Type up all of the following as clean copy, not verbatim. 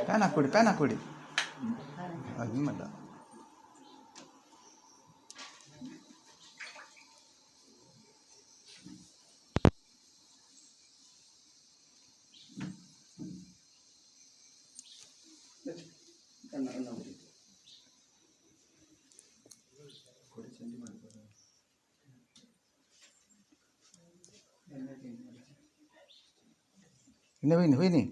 PAN ಹಾಕ್ಬಿಡಿ ಅದು ನಿಮ್ಮಲ್ಲ. ini ini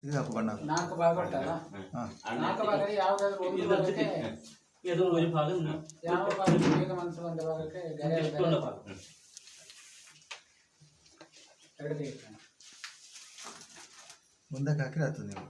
ಇದು ಹಾಕು ಬಣ್ಣ. 4 ಭಾಗ ಉಂಟಲ್ಲ, 4 ಭಾಗದಲ್ಲಿ ಯಾವುದಾದ್ರೂ ಒಂದು ಭಾಗಕ್ಕೆ ഒരു ഭാഗം ಯಾವ ಭಾಗಕ್ಕೆ ಬೇಗ ಮನಸ್ಸು ಬಂದ ಭಾಗಕ್ಕೆ ಗರೆ ಎರಡು ತೆಗಿತಾನೆ. ಮುಂದಕ್ಕೆ ಹಾಕಿದ್ರೆ ಆಗ್ತದೆ ನೀವು.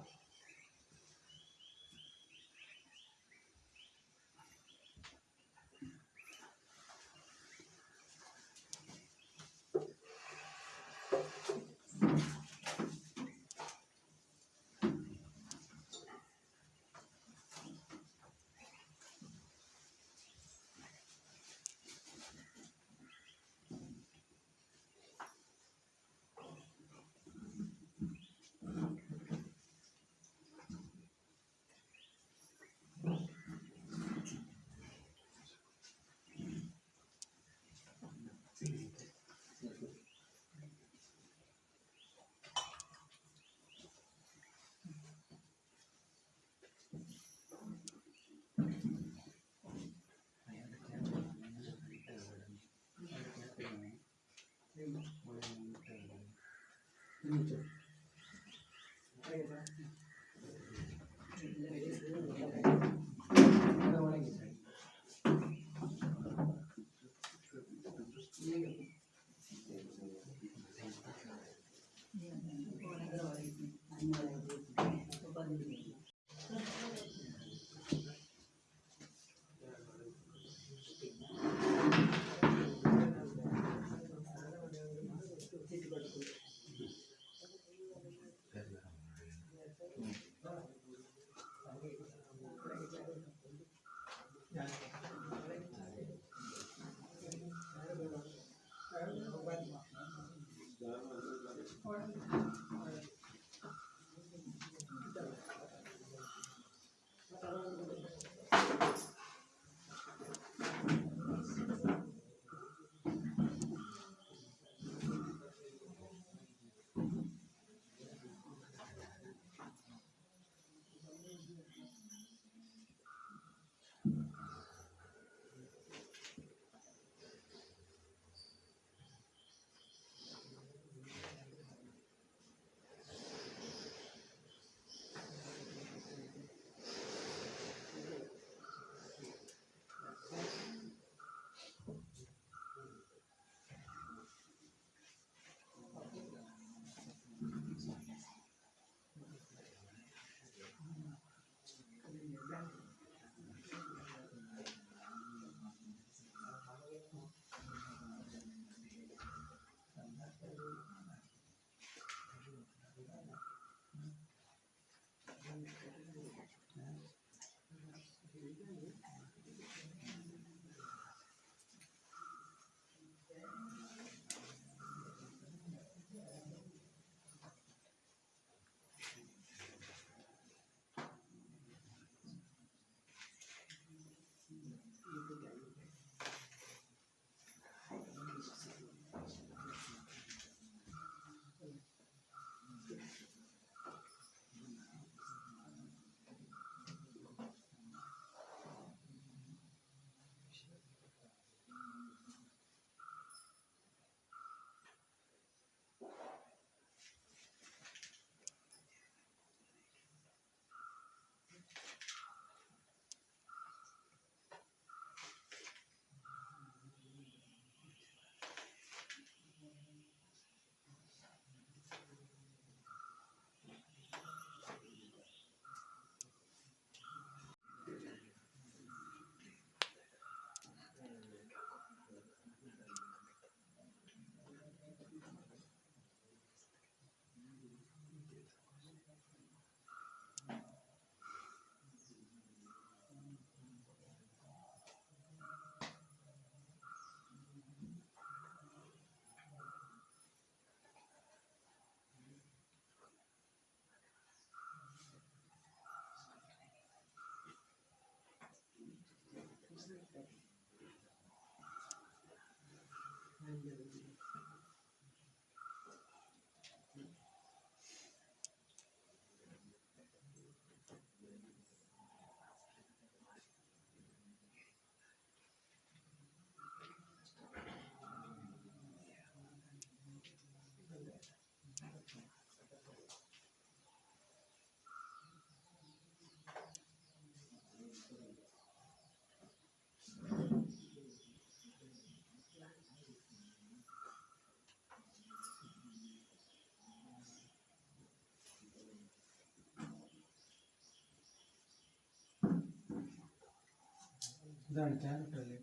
ഇതാണ് ക്യാരറ്റ് അല്ലേ?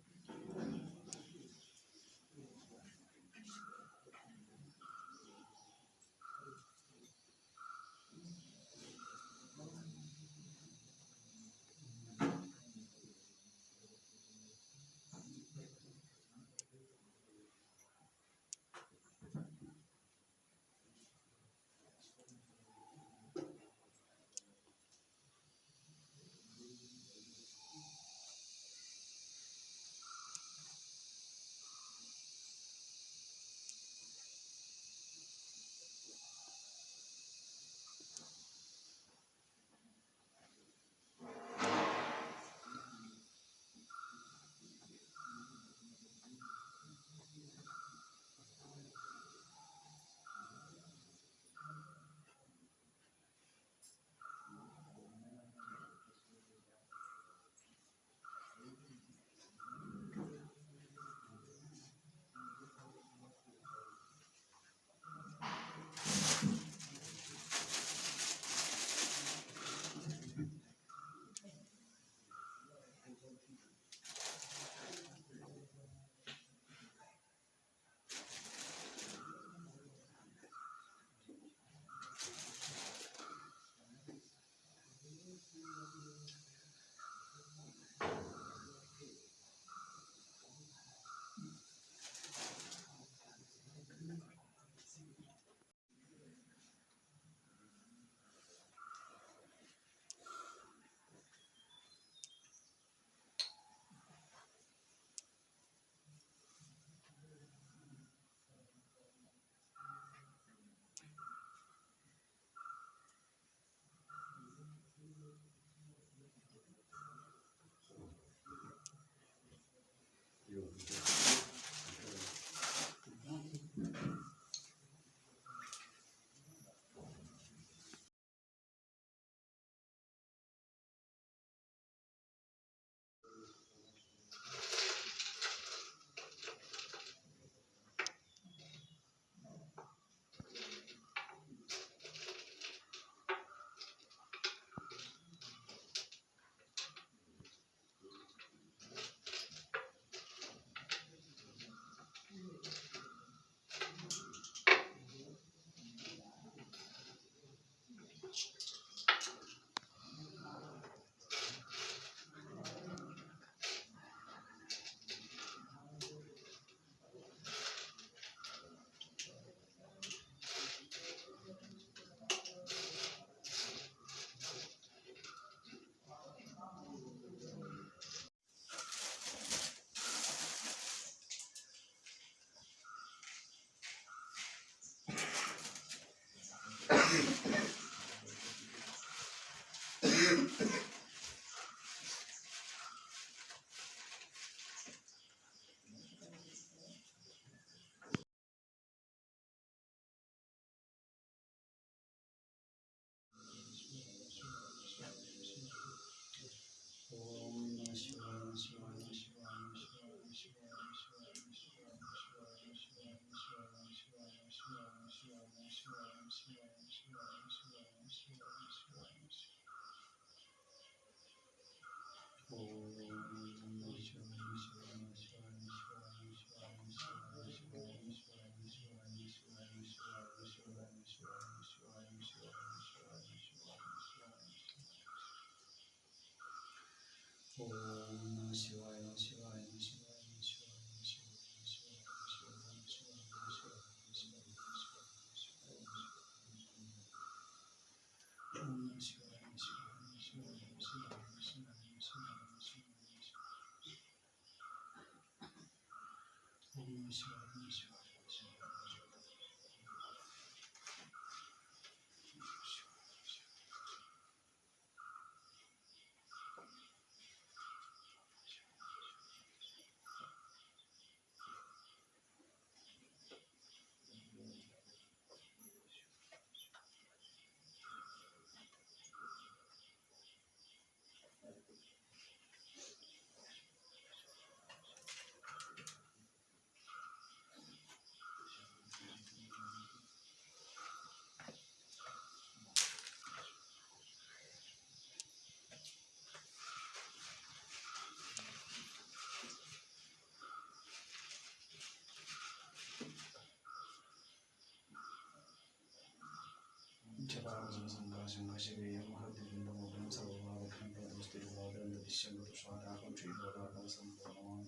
നാശവേയം മഹദ്വിന്ദമോഹനം സർവഭാവഖണ്ഡസ്തിരുവാദന്തതിശ്യംഗതുഷാരാഹം ശ്രീലോകാകം സമ്പൂർണമാം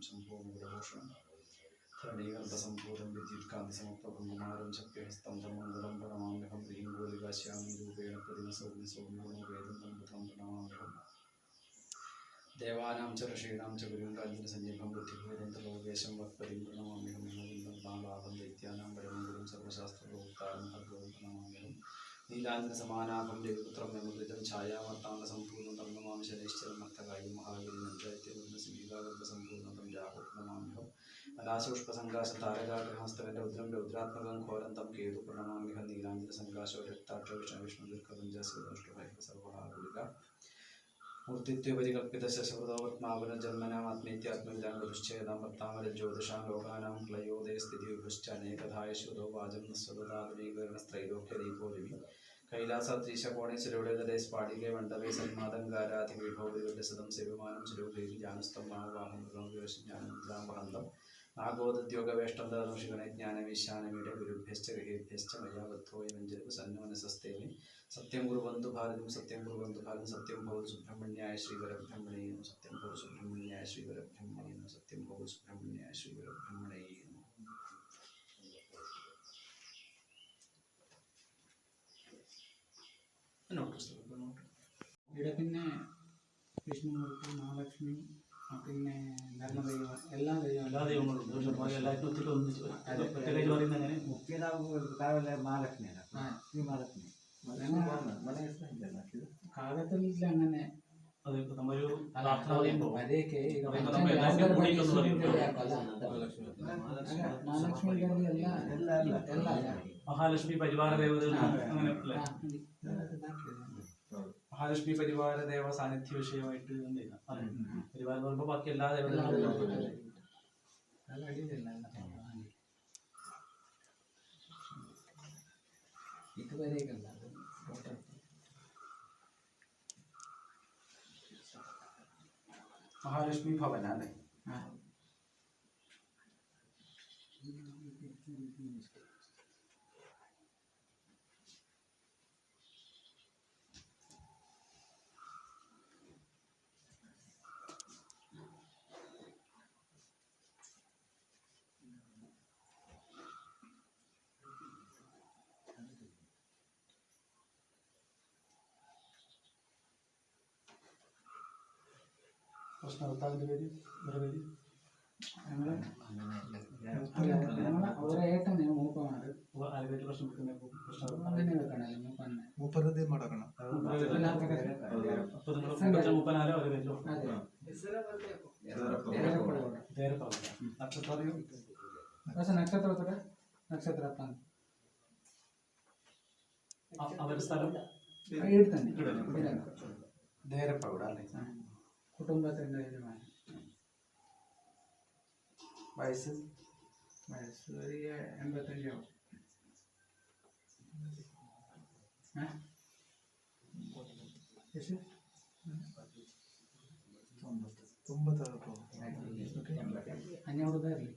സംഭൂമിഘോഷണം ധരണീകർദ്ധസമ്പൂതം വിദ്യുത്കാന്തിസമപ്രഭുകുമാരം ചക്രഹസ്തം ധർമ്മംഗളം പ്രണമാമ്യഹം പ്രിയംഗോലികാശ്യാമി രൂപേണ പ്രതിമസൗമ്യസൗമ്യഗുണവേദം തമ്പുതം പ്രണമാമ്യഹം ദേവാനാം ച ഋഷീണാം ച ഗുരും രാജ്ഞസഞ്ജീവം ബുദ്ധിഭൂതം തലോകേശം വത്പരിം പ്രണമാമ്യഹം വിനോദം ബാലാഭം ദൈത്യാനാം പരമം ഗുരും സർവശാസ്ത്രപ്രോക്താരം ഭഗവം പ്രണമാമ്യഹം നീലാഞ്ജനസമാനാഭം ദേവപുത്രം മെമുദ്രിതം ഛായാവർത്താണ്ഡസമ്പൂർണ്ണം തം നമാമി ശനൈശ്ചരം മത്തകായും മഹാഗിരി നന്ദൈത്യസമ്പൂർണ്ണം രാഹു പ്രണമാമ്യഹം അലാശുഷ്പസങ്കാശം താരകാഗ്രഹസ്തകന്റെ ഉദ്രം രൗദ്രാത്മകം ഘോരം തം കേതു പ്രണമാമ്യഹം നീലാഞ്ജനസങ്കാശോ രക്താക്ഷ വിഷ്ണു ദീർഘപഞ്ചസ്വദൃഷ്ടഭൈ സർവഹാകുലിക മൂർത്തിത്വപരികൽപ്പിതശബ്ദോപത്മാപുനർജന്മനാമാത്മീത്യാത്മവിധാനദുശ്ചേദാം പത്താമരജ്യോതിഷാം ലോകാനാം ക്ലയോദയസ്ഥിതിവിഭുശ്ചനേകധായശ്വതോ വാചം സ്വദാധുനീകരണസ്ത്രൈലോക്യദീപോലിമി കൈലാസത്രീശകോണേശ്വരോടേതരേ സ്പാടികേ മണ്ഡപേ സന്മാതങ്കാരാധിവൈഭവവിരുദ്ധസദം സേവമാനം ചിരോഭേരി ജ്ഞാനസ്ഥം മാവാഹം ജ്ഞാനമുദ്രാംബഹന്തം നാഗോദ്യോഗവേഷ്ടം തദംശിഗണേ ജ്ഞാനമീശാനമീടെ ഗുരുഭ്യശ്ച ഗൃഹേഭ്യശ്ച മയാ ബദ്ധോയമഞ്ജലു സന്നമനസസ്തേമി സത്യം കുറുവന്തു ഭാരതം സത്യം കുറുവന്തു ഭാരതം സത്യം ഭവതു സുബ്രഹ്മണ്യായ ശ്രീവരബ്രഹ്മണേ നമഃ സത്യം ഭവതു സുബ്രഹ്മണ്യായ ശ്രീവരബ്രഹ്മണേ നമഃ സത്യം ഭവതു സുബ്രഹ്മണ്യായ ശ്രീവരബ്രഹ്മണേ ഇവിടെ പിന്നെ വിഷ്ണുമൂർത്തി മഹാലക്ഷ്മി പിന്നെ ധർമ്മദൈവം എല്ലാ ദൈവങ്ങളും എല്ലാവർക്കും ഒത്തിരി ഒന്നിച്ച് പ്രത്യേകിച്ച് പറയുന്നത് അങ്ങനെ മഹാലക്ഷ്മിയാണ് ശ്രീ മഹാലക്ഷ്മി കാലത്തിൽ അങ്ങനെ അത് നമ്മളൊരു പ്രാർത്ഥന പറയുമ്പോൾ വരെയൊക്കെ മഹാലക്ഷ്മി മഹാലക്ഷ്മി പരിവാര ദേവതകൾ അങ്ങനെ മഹാലക്ഷ്മി പരിവാര ദേവ സാന്നിധ്യ വിഷയമായിട്ട് പരിവാരം പറയുമ്പോൾ ബാക്കി എല്ലാ ദേവതകളും ഇതുവരെയൊക്കെ മഹാലക്ഷ്മി ഭവന അല്ലേ പ്രശ്നത്താവിൻ്റെ പേര് ഇവരുടെ പേര് അവരെ ഏട്ടനെ മൂപ്പമാര് ആരുടെ പ്രശ്നം പ്രശ്നം മൂപ്പരത് മടക്കണം മുപ്പനാലോ അവരെ പേരിലോ നക്ഷത്രത്തോടെ നക്ഷത്ര അവരുടെ സ്ഥലം തന്നെ ദേരപ്പവിടെ അല്ലേ കുടുംബത്തിൻ്റെ യജമാനൻ വയസ്സ് ഒരു 85 ആവും അഞ്ഞൂറ് പേരില്ല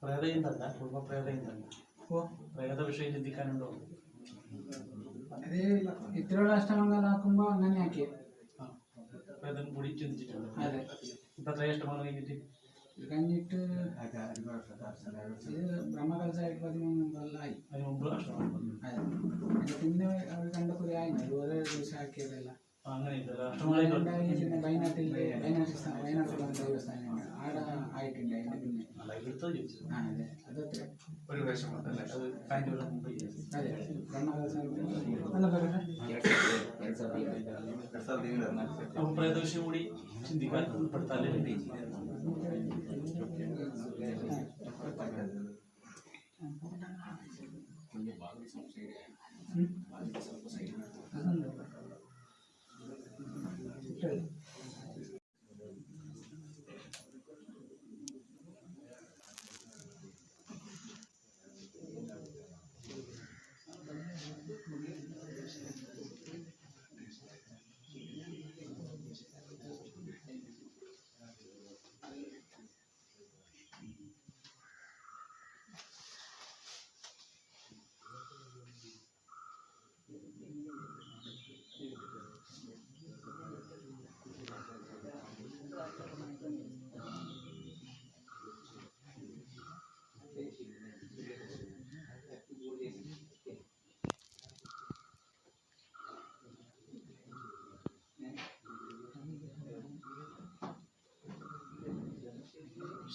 പ്രേതയുണ്ടല്ല കുടുംബ പ്രേതയുണ്ടല്ല പ്രേത വിഷയം ചിന്തിക്കാനുണ്ടോ അത് ഇത്രയുള്ള അഷ്ടമംഗലാക്കുമ്പോൾ അങ്ങനെ ആക്കിയത് പ്രേതം കൂടി ചിന്തിച്ചിട്ടുണ്ട് അതെ ഇപ്പൊ എത്ര അഷ്ടമംഗം കഴിഞ്ഞിട്ട് ഇത് കഴിഞ്ഞിട്ട് ഇത് ബ്രഹ്മകലശായിട്ട് 13 കൊല്ലമായി അതിന് മുമ്പ് അഷ്ടമംഗം അതെ പിന്നെ അവർ കണ്ടപ്പോൾ ആയിരുന്നു ഓരോ ദിവസം ആക്കിയതല്ല അഷ്ടമംഗം വയനാട്ടിൽ വയനാട്ടിലുള്ള ദേവസ്ഥാനം ആടെ ആയിട്ടുണ്ട് അതിന് പിന്നെ ആ അതെ അതത്ര ഒരു പ്രാവശ്യം വന്നല്ലേ അത് കഴിഞ്ഞ മുമ്പ് അതെ ബ്രഹ്മകലശായിട്ട് നല്ല പറയട്ടെ അപ്പോൾ പ്രേതവിഷയം കൂടി ചിന്തിക്കാൻ ഉൾപ്പെടുത്താല്ലേ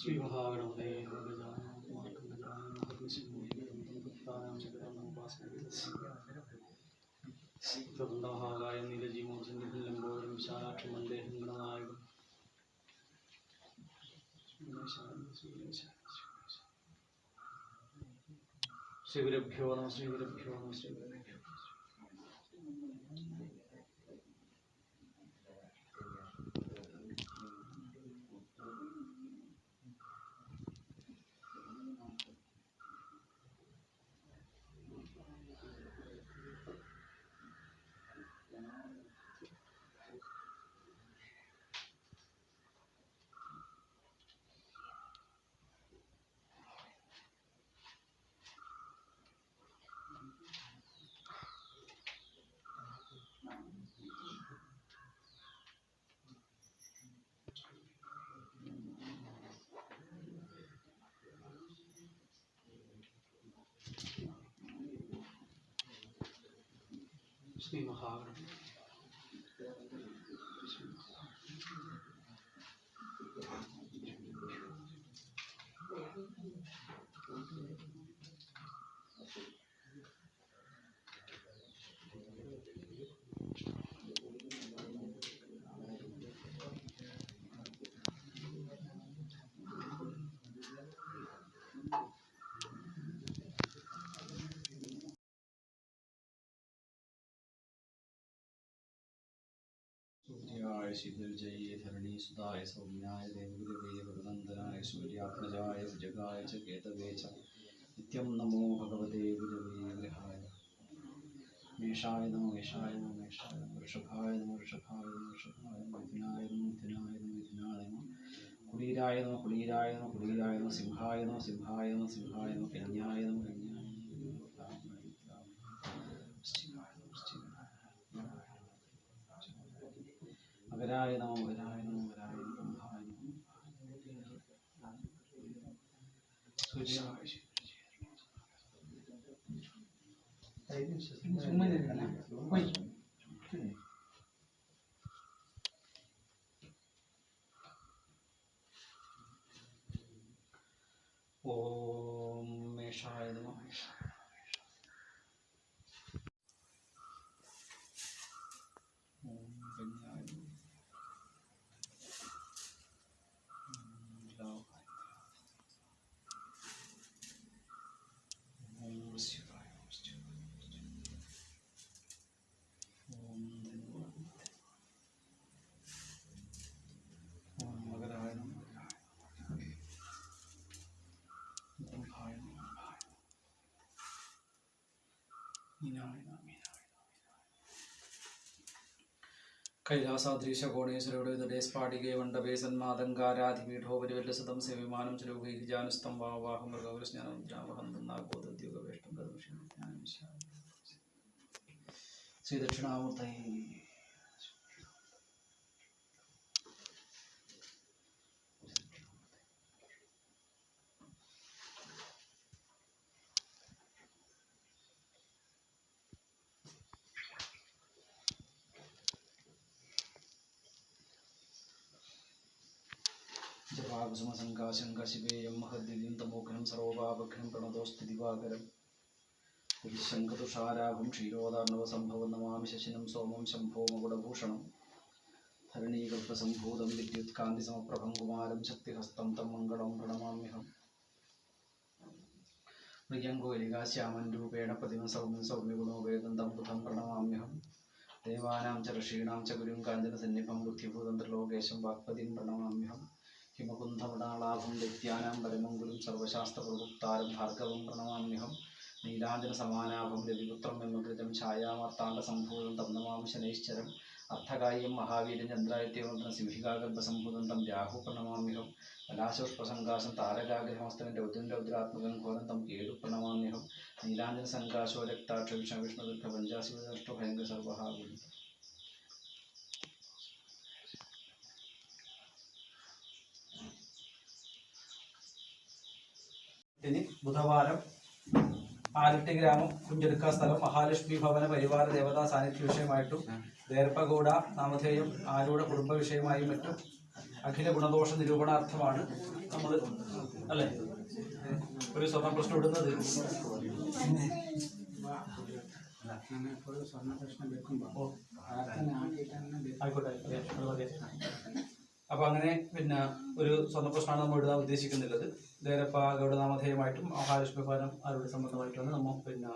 ശ്രീ മഹാഗണപതേ ായ നീലജീമോചന്ദിലംബോധം വിശാലാക്ഷി മന്ദേഹം ഗണനായകം ശ്രീഗുരുഭ്യോ നമഃ ശ്രീഗുരുഭ്യോ നമഃ ശ്രീഗുരുഭ്യോ ശ്രീ മഹാഗണപതി सूर्याय शीतलजये धरणीसुताय सौम्याय देवगुरवे वरनन्दनाय सूर्यात्मजाय जगाय च केतवे च नित्यं नमो भगवते गुरवे गृहाय मेषाय नमो मेषाय नमो मेषाय नमो वृषभाय नमो वृषभाय नमो वृषभाय नमो मिथुनाय नमो मिथुनाय नमो मिथुनाय नमो कुलीराय नमो कुलीराय नमो कुलीराय नमो सिंहाय नमो सिंहाय नमो सिंहाय नमो कन्याय नमो कन्याय मकराय नमो मकराय नमो मकराय नमो कुम्भाय नमो सूर्याय ಸುಮ್ಮನೆ ಇರಲ್ಲ ಹೋಯ್ ओम मेषाय नमः ओम कन्याय नमः ओम शिवाय ओम ओम मगराय नमः कैलासाद्रीश कोणेश्वरुडे स्फाटिके मण्डपे सन्मातङ्गाराधिपीठोपरिवल्लसतं सेविमानं च लोकैर्जानुस्तं वाहमृगवरस्नानमुद्रावहन्तं नागोदद्योगवेष्टं गदंशं श्रीदक्षिणामूर्तये जपाकुसुमसङ्काशङ्कशिपेयं महद्दिव्यं तमोघ्नं सर्वपापघ्नं प्रणतोऽस्ति दिवाकरं शङ्खतुषाराभं क्षीरोदार्णवसम्भवं नमामि शशिनं सोमं शम्भो मकुटभूषणं धरणीकल्पसम्भूतं विद्युत्कान्तिसमप्रभं कुमारं शक्तिहस्तं तं मङ्गलं प्रणमाम्यहम् मृग्यङ्गोलिकाश्यामं रूपेण प्रतिमं सौम्यं सौम्यगुणोपेतं तं बुधं प्रणमाम्यहम् देवानां च ऋषीणां च गुरुं काञ्चनसन्निभं बुद्धिभूतं त्रिलोकेशं वाक्पतिं प्रणमाम्यहम् हिमकुन्धमणालाभं दैत्यानां परमङ्गुलं सर्वशास्त्रप्रभुक्तारं भार्गवं प्रणमाम्यहं नीलाञ्जनसमानाभं रविपुत्रं मेमकृतं छायामार्ताण्डसम्भूतं तं नमामि शनैश्चरम् अर्थकाय्यं महावीरं चन्द्रायत्यवं सिंहिकागर्भसम्भूतं तं राहुः प्रणमाम्यहं कलाशोष्पसङ्काशं तारकाग्रहमस्तकं रौद्रं रौद्रात्मकं घोरं तं केतुः प्रणमाम्यहं नीलाञ्जनसङ्काशो रक्ताक्षो विष्णुविष्णुदुःखपञ्चाशिवदष्टभयङ्करसर्वः ഇനി ബുധവാരം ആലട്ടി ഗ്രാമം കുഞ്ചെടുക്ക സ്ഥലം മഹാലക്ഷ്മി ഭവന പരിവാര ദേവതാ സാന്നിധ്യ വിഷയമായിട്ടും ദേർപ്പഗൂഡ നാമധേയം ആരൂഢ കുടുംബ വിഷയമായും മറ്റും അഖില ഗുണദോഷ നിരൂപണാർത്ഥമാണ് നമ്മൾ അല്ലേ ഒരു സ്വർണ്ണ പ്രശ്നം ഇടുന്നത്. സ്വർണ്ണ പ്രശ്നം വെക്കുമ്പോൾ ആയിക്കോട്ടെ. അപ്പോൾ അങ്ങനെ പിന്നെ ഒരു സ്വർണ്ണ പ്രശ്നമാണ് നമ്മൾ ഇടാൻ ഉദ്ദേശിക്കുന്നുള്ളത്. ദേരപ്പ ഗൗഡനാമധേയമായിട്ടും മഹാലക്ഷ്മി ഭവനം ആരോഗ്യ സംബന്ധമായിട്ടാണ് നമ്മൾ പിന്നെ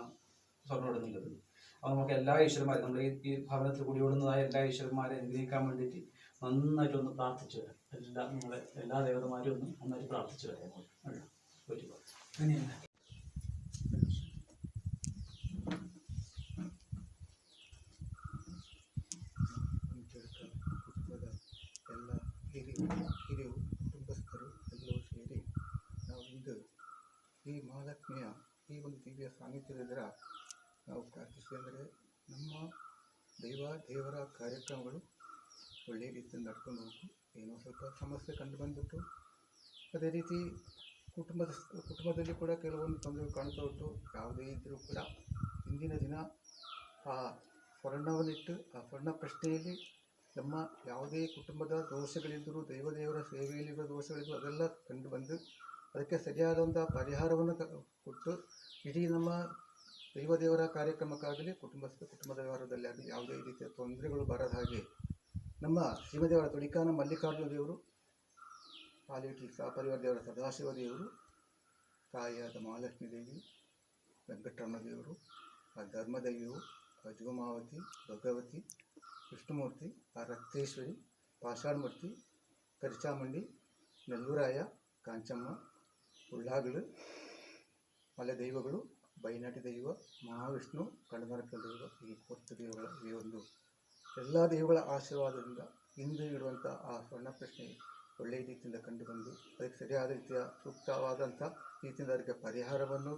സ്വർണ്ണം ഇടുന്നുള്ളത്. അപ്പോൾ നമുക്ക് എല്ലാ ഈശ്വരന്മാരും നമ്മൾ ഈ ഭവനത്തിൽ കുടികൊള്ളുന്നതായ എല്ലാ ഈശ്വരന്മാരെ അനുഗ്രഹിക്കാൻ വേണ്ടിയിട്ട് നന്നായിട്ടൊന്ന് പ്രാർത്ഥിച്ചു വരാം. എല്ലാ ദേവതമാരും ഒന്ന് നന്നായിട്ട് പ്രാർത്ഥിച്ചു വരാം. ಎಲ್ಲ ಹಿರಿಯರು ಕುಟುಂಬಸ್ಥರು ಎಲ್ಲರೂ ಸೇರಿ ನಾವು ಇಂದು ಈ ಮಹಾಲಕ್ಷ್ಮಿಯ ಈ ಒಂದು ದಿವ್ಯ ಸಾನ್ನಿಧ್ಯದ ನಾವು ಪ್ರಾರ್ಥಿಸಿದರೆ ನಮ್ಮ ದೇವರ ಕಾರ್ಯಕ್ರಮಗಳು ಒಳ್ಳೆಯ ರೀತಿಯಲ್ಲಿ ನಡ್ಕೊಂಡು ಹೋಗು. ಏನೋ ಸ್ವಲ್ಪ ಸಮಸ್ಯೆ ಕಂಡು ಬಂದ್ಬಿಟ್ಟು ಅದೇ ರೀತಿ ಕುಟುಂಬದಲ್ಲಿ ಕೂಡ ಕೆಲವೊಂದು ತೊಂದರೆಗಳು ಕಾಣ್ತಾ ಉಂಟು. ಯಾವುದೇ ಇದ್ದರೂ ಕೂಡ ಇಂದಿನ ದಿನ ಆ ಸ್ವರ್ಣವನ್ನಿಟ್ಟು ಆ ಸ್ವರ್ಣ ಪ್ರಶ್ನೆಯಲ್ಲಿ ನಮ್ಮ ಯಾವುದೇ ಕುಟುಂಬದ ದೋಷಗಳಿದ್ದರೂ ದೇವರ ಸೇವೆಯಲ್ಲಿರುವ ದೋಷಗಳಿದ್ದರೂ ಅದೆಲ್ಲ ಕಂಡು ಬಂದು ಅದಕ್ಕೆ ಸರಿಯಾದಂಥ ಪರಿಹಾರವನ್ನು ಕೊಟ್ಟು ಇಡೀ ನಮ್ಮ ದೇವರ ಕಾರ್ಯಕ್ರಮಕ್ಕಾಗಲಿ ಕುಟುಂಬದ ವ್ಯವಹಾರದಲ್ಲಿ ಆಗಲಿ ಯಾವುದೇ ರೀತಿಯ ತೊಂದರೆಗಳು ಬರದ ಹಾಗೆ ನಮ್ಮ ಶ್ರೀಮದೇವರ ತುಳಿಕಾನ ಮಲ್ಲಿಕಾರ್ಜುನ ದೇವರು, ಪಾಲಿಟಿ ಸಹಪರಿವಾರ ದೇವರ ಸದಾಶಿವ ದೇವರು, ತಾಯಿಯಾದ ಮಹಾಲಕ್ಷ್ಮೀ ದೇವಿ, ವೆಂಕಟರಮಣ ದೇವರು, ಆ ಧರ್ಮದೈವಿಯು, ಆ ಜುಗಮಾವತಿ, ಭಗವತಿ, ವಿಷ್ಣುಮೂರ್ತಿ, ಆ ರಕ್ತೇಶ್ವರಿ, ಪಾಷಾಣಮೂರ್ತಿ, ಕರಿಚಾಮಂಡಿ, ನೆಲ್ಲೂರಾಯ, ಕಾಂಚಮ್ಮ, ಉಳ್ಳಾಗಲು, ಮಲೆ ದೈವಗಳು, ಬೈನಾಟಿ ದೈವ, ಮಹಾವಿಷ್ಣು, ಕಣ್ಣಮರಕ ದೈವ, ಈ ಕೊಟ್ಟು ದೇವಗಳ ಈ ಒಂದು ಎಲ್ಲ ದೇವಗಳ ಆಶೀರ್ವಾದದಿಂದ ಇಂದು ಇಡುವಂಥ ಆ ಸ್ವರ್ಣ ಪ್ರಶ್ನೆ ಒಳ್ಳೆಯ ರೀತಿಯಿಂದ ಕಂಡುಬಂದು ಅದಕ್ಕೆ ಸರಿಯಾದ ರೀತಿಯ ಸೂಕ್ತವಾದಂಥ ರೀತಿಯಿಂದ ಅದಕ್ಕೆ ಪರಿಹಾರವನ್ನು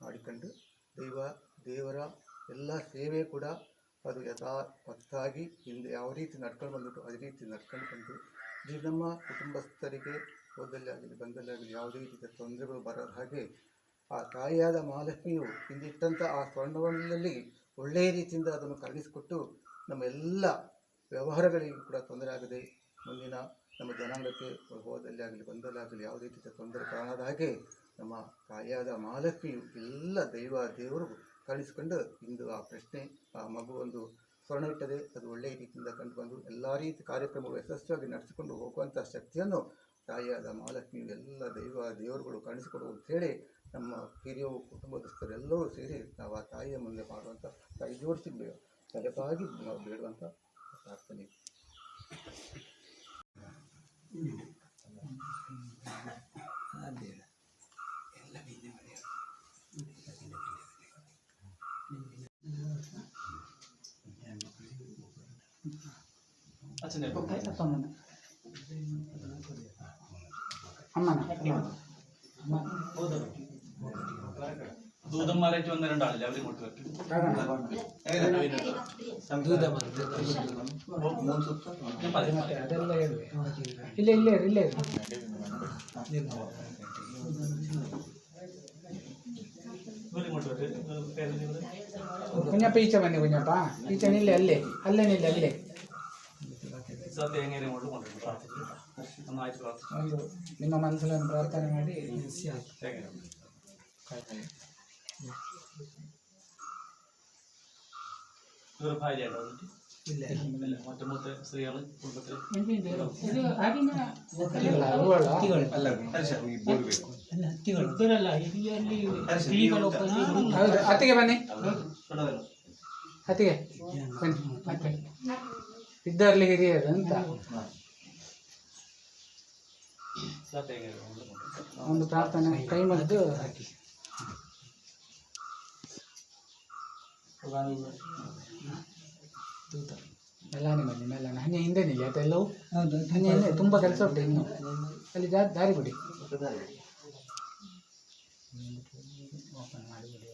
ಮಾಡಿಕೊಂಡು ದೇವರ ಎಲ್ಲ ಸೇವೆ ಕೂಡ ಅದು ಯಥಾವತ್ತಾಗಿ ಹಿಂದೆ ಯಾವ ರೀತಿ ನಡ್ಕೊಂಡು ಬಂದ್ಬಿಟ್ಟು ಅದೇ ರೀತಿ ನಡ್ಕೊಂಡು ಬಂದು ಇದು ನಮ್ಮ ಕುಟುಂಬಸ್ಥರಿಗೆ ಹೋದಲ್ಲಿ ಆಗಲಿ ಬಂದಲ್ಲಿ ಆಗಲಿ ಯಾವುದೇ ರೀತಿಯ ತೊಂದರೆಗಳು ಬರೋದ ಹಾಗೆ ಆ ತಾಯಿಯಾದ ಮಹಾಲಕ್ಷ್ಮಿಯು ಹಿಂದಿಟ್ಟಂಥ ಆ ಸ್ವರ್ಣವನ್ನಲ್ಲಿ ಒಳ್ಳೆಯ ರೀತಿಯಿಂದ ಅದನ್ನು ಕರಗಿಸಿಕೊಟ್ಟು ನಮ್ಮ ಎಲ್ಲ ವ್ಯವಹಾರಗಳಿಗೂ ಕೂಡ ತೊಂದರೆ ಆಗದೆ ಮುಂದಿನ ನಮ್ಮ ಜನಾಂಗಕ್ಕೆ ಹೋದಲ್ಲಿ ಆಗಲಿ ಬಂದಲ್ಲಾಗಲಿ ಯಾವುದೇ ರೀತಿಯ ತೊಂದರೆ ಕಾಣದ ಹಾಗೆ ನಮ್ಮ ತಾಯಿಯಾದ ಮಹಾಲಕ್ಷ್ಮಿಯು ಎಲ್ಲ ದೇವರು ಕಳಿಸಿಕೊಂಡು ಇಂದು ಆ ಪ್ರಶ್ನೆ ಆ ಮಗು ಒಂದು ಸ್ವರ್ಣ ಇಟ್ಟದೆ ಅದು ಒಳ್ಳೆಯ ರೀತಿಯಿಂದ ಕಂಡುಬಂದು ಎಲ್ಲ ರೀತಿ ಕಾರ್ಯಕ್ರಮಗಳು ಯಶಸ್ವಿಯಾಗಿ ನಡೆಸಿಕೊಂಡು ಹೋಗುವಂಥ ಶಕ್ತಿಯನ್ನು ತಾಯಿಯಾದ ಮಹಾಲಕ್ಷ್ಮಿಯು ಎಲ್ಲ ದೇವರುಗಳು ಕಾಣಿಸಿಕೊಡು ಅಂತೇಳಿ ನಮ್ಮ ಹಿರಿಯ ಕುಟುಂಬದಸ್ಥರೆಲ್ಲರೂ ಸೇರಿ ನಾವು ಆ ತಾಯಿಯ ಮುಂದೆ ಮಾಡುವಂಥ ಕೈ ಜೋಡಿಸಿ ತಲೆಪಾಗಿ ನಾವು ಬೇಡುವಂಥ ಪ್ರಾರ್ಥನೆ. ദൂതന്മാരായിട്ട് വന്ന രണ്ടാളില്ല അവരെ ഇങ്ങോട്ട് വെക്കും. ഇല്ല കുഞ്ഞപ്പ ഈച്ച ബന്നി കുഞ്ഞപ്പ ഈച്ചനില്ല അല്ലേ അല്ലേനില്ല അല്ലേ തേങ്ങ കൊണ്ട് കൊണ്ടുവരും പ്രാർത്ഥിച്ചു നന്നായിട്ട് പ്രാർത്ഥിച്ചു ನಿಮ್ಮ ಮನಸ್ಸನ್ನು ಪ್ರಾರ್ಥನೆ ಮಾಡಿ ഭാര്യയായിട്ടോ മറ്റു മൂത്ത സ്ത്രീകള് കുടുംബത്തിൽ ಅತ್ತಿಗೆ ಬನ್ನಿ ಅತ್ತಿಗೆ ಬನ್ನಿ ಇದ್ದರಲ್ಲಿ ಹಿರಿಯರು ಅಂತ ಒಂದು ಪ್ರಾರ್ಥನೆ ಕೈ ಮುಗಿದು ಹಾಕಿ ಮೆಲ್ಲಾನೆ ಬನ್ನಿ ಮೆಲ್ಲಾನೆ ಹನಿ ಹಿಂದೆ ನಿಲ್ಲಿ ಅದೆಲ್ಲವೂ ಹನಿ ಹಿಂದೆ ತುಂಬ ಕೆಲಸ ಉಂಟು ಇನ್ನು ಅಲ್ಲಿ ದಾರಿ ಬಿಡಿ ಓಪನ್ ಮಾಡಿಬಿಡಿ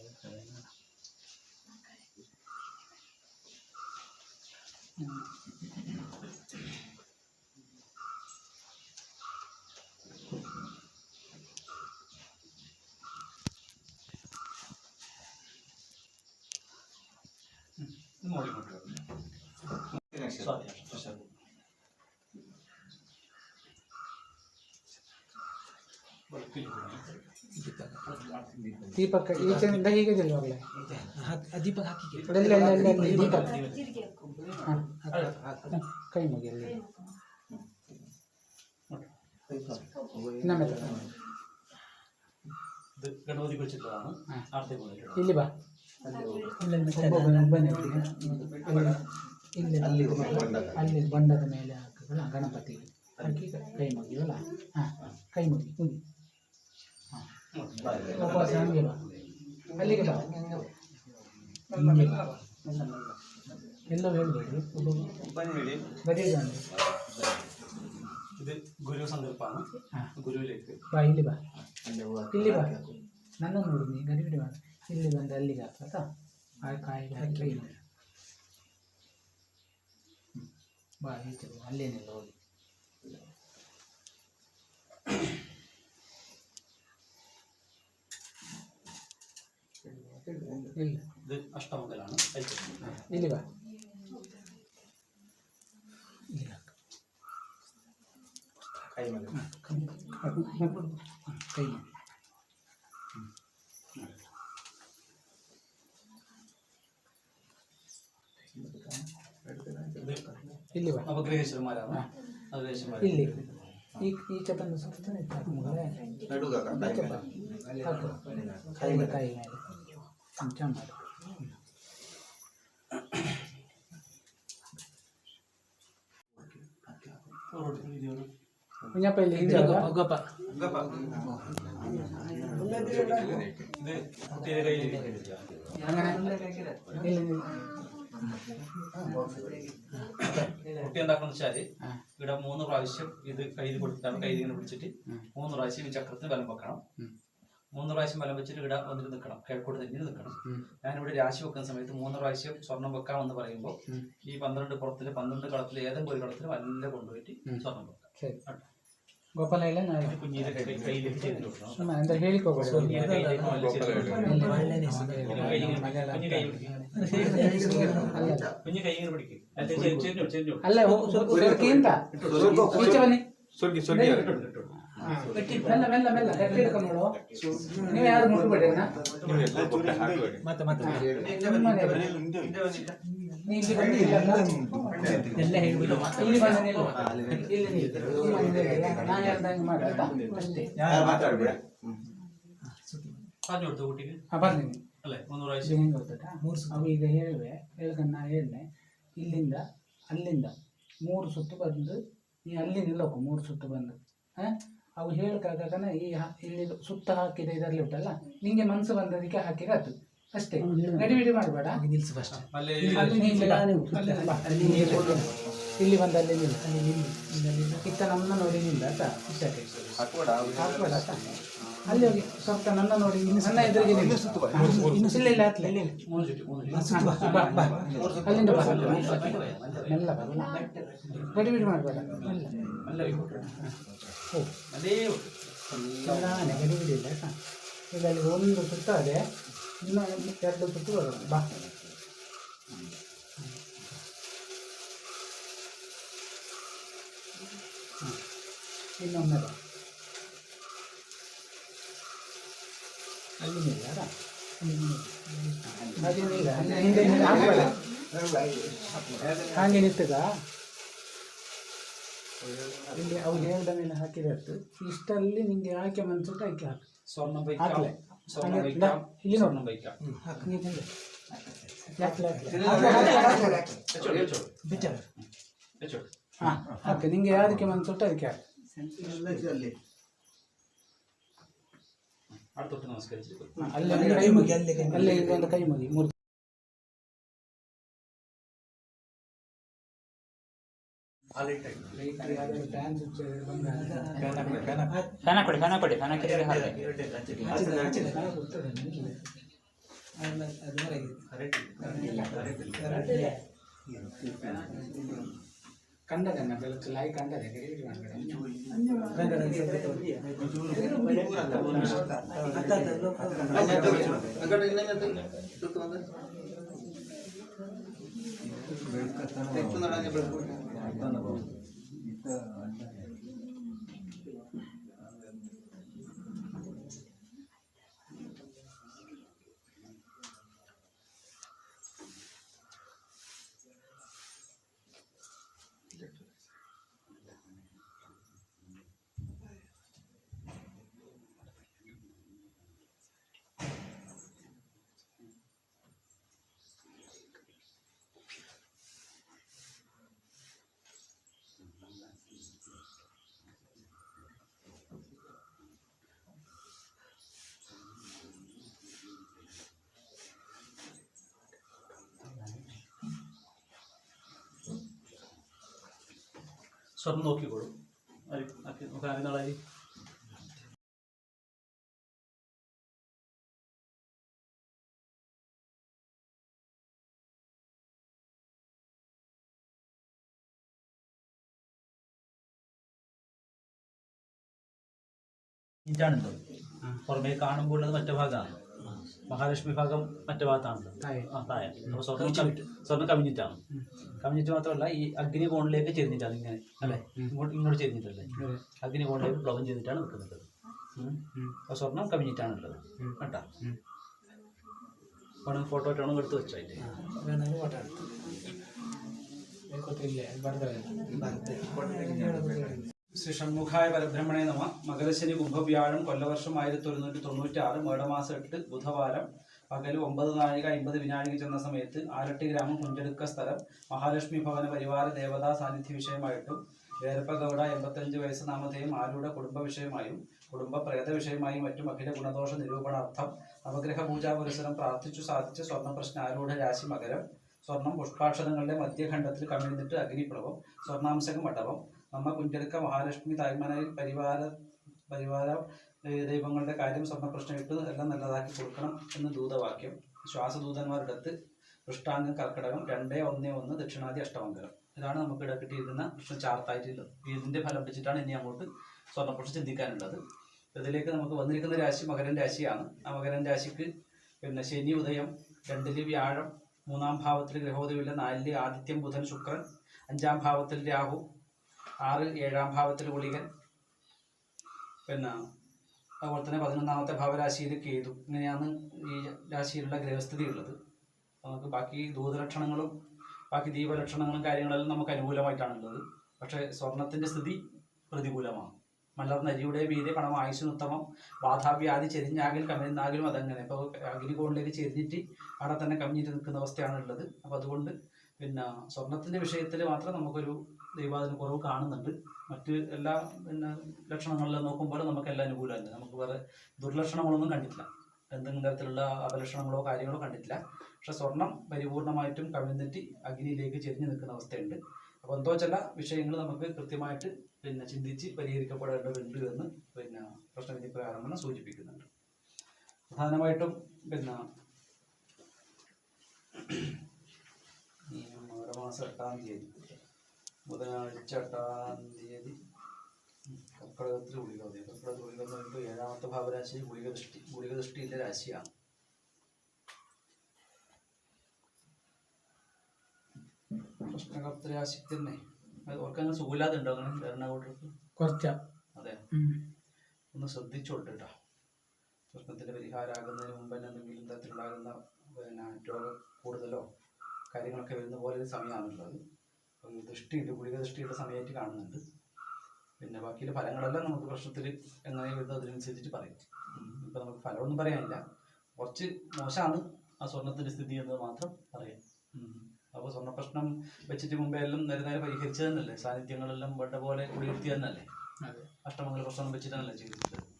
ದೀಪಕ್ ಈಚೆಯಿಂದ ಹೀಗೆ ಒಳ್ಳೆ ದೀಪಕ್ ಹಾಕಿ ದೀಪಕ್ ಕೈ ಮುಗಿ ಅಲ್ಲಿ ಇನ್ನೊಮ್ಮೆ ಗಣಪತಿ ಕುಳಿಸಿದ್ದವನು ಆರತಿ ಮಾಡಿದ್ರು. ಇಲ್ಲಿ ಬಾ ಅಲ್ಲಿ ಬಂಡದ ಮೇಲೆ ಹಾಕಲ್ಲ ಗಣಪತಿ ಹಾಕಿ ಕೈ ಮುಗಿವಲ್ಲ. ಹಾಂ ಕೈ ಮುಗಿ ಮುಗಿ. ಹಾಂ ವಾಪಸ್ ಹಂಗೆ ಬಾ ಅಲ್ಲಿಗೆ ಬಾ. ಎಲ್ಲೋ ಹೇಳ್ಬೇಡಿ ಬರೀ ഇത് ഗുരു സങ്കല്പമാണ്. ഗുരുവിലേക്ക് ಬಾ ಇಲ್ಲಿ ಬಾ ಇಲ್ಲಿ ಬಾ ನನ್ನ ನೋಡು ನೀ ಗಡಿಬಿಡಿ ಮಾಡ. ಇಲ್ಲಿ ಬಂದು ಅಲ್ಲಿಗೆ ಹಾಕತ್ತಾ ಆ ಕಾಯಿಗೆ ಹಾಕಿ ಬಾ ಈಚೆ ಅಲ್ಲೇನಿಲ್ಲ ಹೋಗಿ. ಇಲ್ಲ ഇത് അഷ്ടമംഗലാണ്. ಇಲ್ಲಿ ಬಾ ಇಲ್ಲಿ ಹಾಕು. കൈ മതി. ಕೈ ಮಾಡಿ ಇಲ್ಲಿ ಬಾ നവഗ്രഹേശ്വരന്മാരാണ്. ಇಲ್ಲಿ ಈಚೆ ಬಂದು ಸುತ್ತನೆ ಹಾಕು ಕೈ ಮೇಲೆ ಚಮಚ ಮಾಡು. കുഞ്ഞപ്പ ಇಲ್ಲಿ ಹಿಂದೆ ಗಪ್ಪ അങ്ങനെ ಇಲ್ಲಿ കുട്ടി എന്താക്കണം വെച്ചാല് ഇവിടെ 3 പ്രാവശ്യം ഇത് കയ്യിൽ കൊടുത്തിട്ടാണ് കയ്യിൽ ഇങ്ങനെ പിടിച്ചിട്ട് 3 പ്രാവശ്യം ഈ ചക്രത്തിന് ബലം വെക്കണം. 3 പ്രാവശ്യം ബലം വെച്ചിട്ട് ഇവിടെ വന്നിട്ട് നിൽക്കണം. കിഴക്കോട്ട് തിരിഞ്ഞ് നിൽക്കണം. ഞാനിവിടെ രാശി വെക്കുന്ന സമയത്ത് 3 പ്രാവശ്യം സ്വർണം വെക്കാമെന്ന് പറയുമ്പോൾ ഈ 12 പുറത്തില് 12 കളത്തിൽ ഏതെങ്കിലും ഒരു കളത്തിൽ വല്ല കൊണ്ടുപോയിട്ട് സ്വർണം വെക്കാം. ಸರಿ ಗೋಪಾಲ ಇಲ್ಲ ನಾನು കുഞ്ഞിന്റെ കയ്യിലേക്ക് ചെയ്ത് കൊടുക്കണം. ಸುಮ್ಮನೆ ಅಂದ್ರೆ ಹೇಳಿಕೋಬೇಡ. കുഞ്ഞ് കൈ ഇങ്ങനെ പിടിക്കും. ಅಲ್ಲ ಅಂತ ಈಚೆ ಬನ್ನಿ ಮೆಲ್ಲ ಮೆಲ್ಲ ಮೆಲ್ಲ ಗಟ್ಟಿ ಹಿಡ್ಕೊಂಡು ನೀವು ಯಾರು ಮುಟ್ಬೇಡಿ ನೀ ಇಲ್ಲಿ ಬಂದು ಎಲ್ಲ ಹೇಳ್ಬಿಟ್ಟು ಇಲ್ಲಿ ಬಂದ ಇಲ್ಲಿ ನಾ ಹೇಳ್ದಂಗೆ ಮಾಡಿ ಅಷ್ಟೇ. പറഞ്ഞു കൊടുത്തു കുട്ടിക്ക്. ಬರ್ತೀನಿ അല്ലേ 3 പ്രാവശ്യം ಹೆಂಗೆ ಗೊತ್ತಾ ಅವು ಈಗ ಹೇಳ್ಕೊಂಡು ನಾ ಹೇಳಿದೆ ಇಲ್ಲಿಂದ ಅಲ್ಲಿಂದ 3 ಸುತ್ತು ಬಂದು ನೀ ಅಲ್ಲಿ ನಿಲ್ಲೋಕು 3 ಸುತ್ತು ಬಂದು ಅವು ಹೇಳ್ಕಾಗನ ಇಲ್ಲಿ ಸುತ್ತ ಹಾಕಿದ ಇದರಲ್ಲಿ ಉಂಟಲ್ಲ ನಿಂಗೆ ಮನಸ್ಸು ಬಂದದಕ್ಕೆ ಹಾಕಿರತ್ತು ಅಷ್ಟೇ. ಗಡಿಬಿಡಿ ಮಾಡಬೇಡ. ನಿಲ್ಸು ಫಸ್ಟ್ ಇಲ್ಲಿ ಬಂದು ಅಲ್ಲಿ ನಿಲ್ಲ ಇತ್ತ ನನ್ನ ನೋಡಿ ನಿಲ್ಲ ಆಯ್ತಾ ಇಷ್ಟೇ ಹಾಕ್ಬೇಡ ಆಯ್ತಾ. ಅಲ್ಲಿ ಹೋಗಿ ಸ್ವಲ್ಪ ನನ್ನ ನೋಡಿ ನನ್ನ ಎದುರಿಗೆ ನಿಲ್ಲ ಇಲ್ಲ ಹತ್ತಲೆ ಅಲ್ಲಿಂದ ಮೆಲ್ಲ ಬರಲ್ಲ. ಗಡಿಬಿಡಿ ಮಾಡಬೇಡ ನಾನೇ ಗಡಿಬಿಡಿ ಇಲ್ಲ ಆಯ್ತಾ. ಈಗ ಅಲ್ಲಿ 1 ಸುತ್ತ ಅದೇ ಇನ್ನು 2 ಸುತ್ತು ಬರೋದು ಬಾ. ಇನ್ನೊಮ್ಮೆ ಬಾ ಅಲ್ಲಿ ನಿಲ್ಲ ಅದೇನಿಲ್ಲ ಹಿಂದೆ ಹಾಕಬೇಡ ಹಾಗೆ ನಿಂತಗ ಇಲ್ಲಿ ಅವ್ರು ಹೇಳ್ದ ಮೇಲೆ ಹಾಕಿರತ್ತು ಇಷ್ಟಲ್ಲಿ ನಿಂಗೆ ಆಯ್ಕೆ ಮನ್ಸುಟ್ಟು ಆಯ್ಕೆ ಹಾಕು. സ്വർണം ಹಾಕ್ಲೆ ಇಲ್ಲಿ സ്വർണം വയ്ക്കാം. ಹಾಂ ಹಾಕಿ ನಿಂಗೆ ಯಾವುದಕ್ಕೆ ಮನ್ಸುಟ್ಟು ಅದಕ್ಕೆ ಹಾಕಿ. അടുത്തൊട്ട് നമസ്കരിച്ചിട്ട് ಅಲ್ಲಿ ಕೈ ಮುಗಿ ಅಲ್ಲಿ ಒಂದು ಕೈ ಮುಗಿ 3 ಫ್ಯಾನ ಕೊಡಿ ಫ್ಯಾನ್ ಹಾಕಿದ್ರೆ ಕಂಡದನ್ನ ಬೆಳಕಲಾಯಿ ಕಂಡದೆ സ്വർണ്ണം നോക്കിക്കോളും. നമുക്ക് ആദ്യം നാളായി ഇതാണല്ലോ പുറമേ കാണുമ്പോൾ ഉള്ളത് മറ്റേ ഭാഗമാണ്. മഹാലക്ഷ്മി ഭാഗം മറ്റേ ഭാഗത്താണല്ലോ താഴെ. അപ്പോൾ സ്വർണ്ണം കവിഞ്ഞിട്ടാണ്. കവിഞ്ഞിട്ട് മാത്രമല്ല ഈ അഗ്നി കോണിലേക്ക് ചെരിഞ്ഞിട്ടാണ് ഇങ്ങനെ അല്ലേ, ഇങ്ങോട്ട് ചെരിഞ്ഞിട്ടല്ലേ, അഗ്നി കോണിലേക്ക് പ്ലവം ചെയ്തിട്ടാണ് നിൽക്കുന്നത്. അപ്പോൾ സ്വർണം കവിഞ്ഞിട്ടാണുള്ളത് കേട്ടാ. വേണമെങ്കിൽ ഫോട്ടോ ഇട്ടാണെങ്കിൽ എടുത്ത് വെച്ചോ. അതിൻ്റെ ഫോട്ടോ ശ്രീ ഷൺമുഖായ പരബ്രഹ്മണേ നമ. മകരശനി കുംഭവ്യാഴം കൊല്ലവർഷം 1196 മേടമാസം 8 ബുധവാരം പകൽ 9:50 വിനാഴിക ചെന്ന സമയത്ത് ആലട്ടി ഗ്രാമം കുഞ്ചടുക്ക സ്ഥലം മഹാലക്ഷ്മി ഭവന പരിവാര ദേവതാ സാന്നിധ്യ വിഷയമായിട്ടും വേരപ്പ ഗൗഡ 85 വയസ്സ് നാമധേയം ആരുടെ കുടുംബ വിഷയമായും കുടുംബ പ്രേത വിഷയമായും മറ്റും അഖില ഗുണദോഷ നിരൂപണാർത്ഥം നവഗ്രഹ പൂജാ പുരസരം പ്രാർത്ഥിച്ചു സാധിച്ച സ്വർണ്ണ പ്രശ്ന ആരൂഢ രാശി മകരം. സ്വർണം പുഷ്പാക്ഷരങ്ങളുടെ മധ്യഖണ്ഡത്തിൽ കമിഴ്ന്നിട്ട് അഗ്നിപ്ലവം. സ്വർണ്ണാംശകം മണ്ഡപം. നമ്മ കുഞ്ചടുക്ക മഹാലക്ഷ്മി തായ്മനയിൽ പരിവാര ദൈവങ്ങളുടെ കാര്യം സ്വർണ്ണപ്രശ്നം ഇട്ട് എല്ലാം നല്ലതാക്കി കൊടുക്കണം എന്ന് ദൂതവാക്യം. ശ്വാസദൂതന്മാരുടെ അടുത്ത് പൃഷ്ടാംഗം കർക്കിടകം 2-1-1 ദക്ഷിണാദി അഷ്ടമംഗലം. ഇതാണ് നമുക്ക് ഇവിടെ കിട്ടിയിരിക്കുന്ന പ്രശ്നം ചാർത്തായിട്ടുള്ളത്. ഇതിൻ്റെ ഫലം വെച്ചിട്ടാണ് ഇനി അങ്ങോട്ട് സ്വർണ്ണപ്രശ്നം ചിന്തിക്കാനുള്ളത്. ഇതിലേക്ക് നമുക്ക് വന്നിരിക്കുന്ന രാശി മകരൻ രാശിയാണ്. ആ മകരൻ രാശിക്ക് ശനി ഉദയം 2 വ്യാഴം 3-ാം ഭാവത്തിൽ ഗ്രഹോദയമില്ല. 4 ആദിത്യം ബുധൻ ശുക്രൻ 5-ാം ഭാവത്തിൽ രാഹു 6 7-ാം ഭാവത്തിൽ ഗുളികൻ അതുപോലെ തന്നെ 11-ാമത്തെ ഭാവരാശിയിൽ കേതു. ഇങ്ങനെയാണ് ഈ രാശിയിലുള്ള ഗ്രഹസ്ഥിതി ഉള്ളത്. നമുക്ക് ബാക്കി ദൂതലക്ഷണങ്ങളും ബാക്കി ദീപലക്ഷണങ്ങളും കാര്യങ്ങളെല്ലാം നമുക്ക് അനുകൂലമായിട്ടാണുള്ളത്. പക്ഷേ സ്വർണത്തിൻ്റെ സ്ഥിതി പ്രതികൂലമാണ്. മലർന്നരിയുടെ വീതി പണം ആയുസ്സിനുത്തമം ബാധാവ്യാധി ചെരിഞ്ഞാകിൽ കമിഴ്ന്നാകിലും അതങ്ങനെ. ഇപ്പോൾ അഗ്നികോണിലേക്ക് ചെരിഞ്ഞിട്ട് അവിടെ തന്നെ കമിഞ്ഞിട്ട് നിൽക്കുന്ന അവസ്ഥയാണ് ഉള്ളത്. അപ്പോൾ അതുകൊണ്ട് സ്വർണത്തിൻ്റെ വിഷയത്തിൽ മാത്രം നമുക്കൊരു ദൈവാദിന കുറവ് കാണുന്നുണ്ട്. മറ്റ് എല്ലാ ലക്ഷണങ്ങളിലും നോക്കുമ്പോൾ നമുക്കെല്ലാം അനുകൂലമല്ല. നമുക്ക് വേറെ ദുർലക്ഷണങ്ങളൊന്നും കണ്ടിട്ടില്ല, എന്തെങ്കിലും തരത്തിലുള്ള അപലക്ഷണങ്ങളോ കാര്യങ്ങളോ കണ്ടിട്ടില്ല. പക്ഷെ സ്വർണം പരിപൂർണമായിട്ടും കവിഞ്ഞിട്ട് അഗ്നിയിലേക്ക് ചെരിഞ്ഞ് നിൽക്കുന്ന അവസ്ഥയുണ്ട്. അപ്പോൾ എന്തോ ചില വിഷയങ്ങൾ നമുക്ക് കൃത്യമായിട്ട് ചിന്തിച്ച് പരിഹരിക്കപ്പെടേണ്ടതുണ്ട് എന്ന് പ്രശ്നവിധി പ്രകാരം സൂചിപ്പിക്കുന്നുണ്ട്. പ്രധാനമായിട്ടും മാസം 8-ാം തീയതി ബുധനാഴ്ച 8-ാം തീയതി കർക്കിടകത്തിൽ ഗുളിക ഉദയം. കർക്കിടക ഗുളിക എന്ന് പറയുമ്പോൾ 7-ാമത്തെ ഭാവരാശി ഗുളികദൃഷ്ടിയിലെ രാശിയാണ്. പ്രശ്നകർത്ത രാശിക്ക് തന്നെ ഓർക്കങ്ങനെ സുഖമില്ലാതെ ഉണ്ടോ അങ്ങനെ ധാരണകൂട്ടർക്ക്? കുറച്ച അതെ, ഒന്ന് ശ്രദ്ധിച്ചോട്ടോ. പ്രശ്നത്തിൻ്റെ പരിഹാരമാകുന്നതിന് മുമ്പ് തന്നെ എന്തെങ്കിലും തരത്തിലുണ്ടാകുന്ന രോഗം കൂടുതലോ കാര്യങ്ങളൊക്കെ വരുന്ന പോലെ ഒരു സമയമാണുള്ളത്. ദൃഷ്ടിയുണ്ട്, ഗുളിക ദൃഷ്ടിയുടെ സമയമായിട്ട് കാണുന്നുണ്ട്. ബാക്കിയുള്ള ഫലങ്ങളെല്ലാം നമുക്ക് പ്രശ്നത്തിൽ എങ്ങനെ വരുന്നത് അതിനനുസരിച്ചിട്ട് പറയും. ഇപ്പം നമുക്ക് ഫലമൊന്നും പറയാനില്ല, കുറച്ച് മോശമാണ് ആ സ്വർണത്തിൻ്റെ സ്ഥിതി എന്ന് മാത്രം പറയാം. അപ്പോൾ സ്വർണ്ണപ്രശ്നം വെച്ചിട്ട് മുമ്പേ എല്ലാം നേരെ പരിഹരിച്ചു തന്നെയല്ലേ, സാന്നിധ്യങ്ങളെല്ലാം വേണ്ട പോലെ ഉയർത്തി തന്നെയല്ലേ, അഷ്ടമംഗല പ്രശ്നം വെച്ചിട്ടാണല്ലേ ചെയ്തിട്ടുള്ളത്.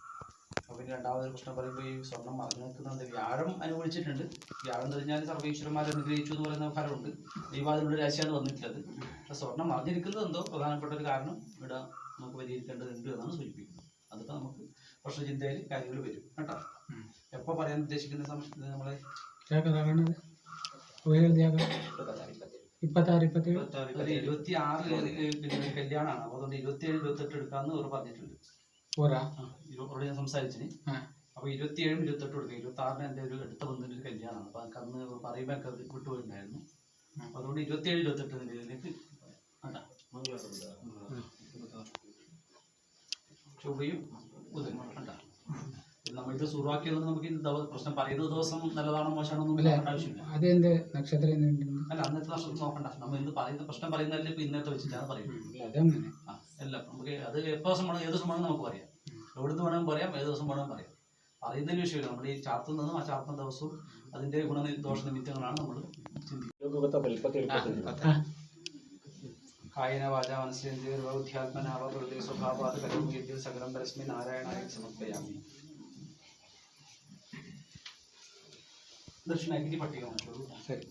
അപ്പോൾ പിന്നെ രണ്ടാമതൊരു പ്രശ്നം പറയുമ്പോൾ ഈ സ്വർണം മറിഞ്ഞു നിൽക്കുന്നുണ്ട്. വ്യാഴം അനുകൂലിച്ചിട്ടുണ്ട്. വ്യാഴം തെളിഞ്ഞാൽ സർവീശ്വരന്മാരെ അനുഗ്രഹിച്ചു എന്ന് പറയുന്ന ഫലമുണ്ട്. ദൈവാദിനുള്ള രാശിയാണ് വന്നിട്ടുള്ളത്. പക്ഷെ സ്വർണം മറിഞ്ഞിരിക്കുന്നത് എന്തോ പ്രധാനപ്പെട്ട ഒരു കാരണം ഇവിടെ നമുക്ക് പരിഹരിക്കേണ്ടതുണ്ട് എന്നാണ് സൂചിപ്പിക്കുന്നത്. അതൊക്കെ നമുക്ക് പ്രശ്നചിന്തയിൽ കാര്യങ്ങൾ വരും കേട്ടോ. എപ്പോൾ പറയാൻ ഉദ്ദേശിക്കുന്ന സമയത്ത് നമ്മളെ 26 കല്യാണമാണ്. അപ്പോൾ അതുകൊണ്ട് 27, 28 എടുക്കാമെന്ന് അവർ പറഞ്ഞിട്ടുണ്ട്. ഇവരോട് ഞാൻ സംസാരിച്ചിന്. അപ്പോൾ 27, 28 കൊടുക്കുക. 26 എൻ്റെ ഒരു അടുത്ത ബന്ധുവിൻ്റെ ഒരു കല്യാണമാണ്. അപ്പോൾ എനിക്ക് അന്ന് പറയുമ്പോൾ ഒക്കെ അത് വിട്ടുപോയിട്ടുണ്ടായിരുന്നു. അതുകൊണ്ട് 27, 28 നിലയിലേക്ക് ചൊവ്വയും ബുധനും കേട്ടോ. നമ്മളിത് സുറുവാക്കിയതുകൊണ്ട് നമുക്ക് പ്രശ്നം പറയുന്ന ദിവസം നല്ലതാണോ മോശമാണോ ഒന്നും ആവശ്യമില്ല. അല്ല, അന്നത്തെ നക്ഷത്രം നോക്കണ്ട. നമ്മൾ ഇന്ന് പറയുന്ന പ്രശ്നം പറയുന്നതല്ലേ ഇപ്പം ഇന്നത്തെ വെച്ചിട്ടാണ് പറയുന്നത്. എല്ലാം നമുക്ക് അത് എപ്പോൾ ദിവസം വേണം, ഏത് ദിവസം വേണം നമുക്ക് പറയാം. എവിടുന്ന് വേണമെങ്കിൽ പറയാം, ഏത് ദിവസം വേണമെങ്കിൽ പറയാം. പറയുന്നതിന് വിഷയമില്ല. നമ്മൾ ഈ ചാർത്തുന്നതും ആ ചാർത്തുന്ന ദിവസവും അതിൻ്റെ ഗുണദോഷ നിമിത്തങ്ങളാണ് നമ്മൾ ചിന്തിക്കുന്നത്. കായന വാച മനസ്സേന്ദ്രിയോധ്യാത്മനാവൃതി സ്വഭാവാത് കരോമി സകലം പരസ്മൈ നാരായണായ സമർപ്പയാമി. ദക്ഷിണാഗിരി പട്ടിക. ശരി.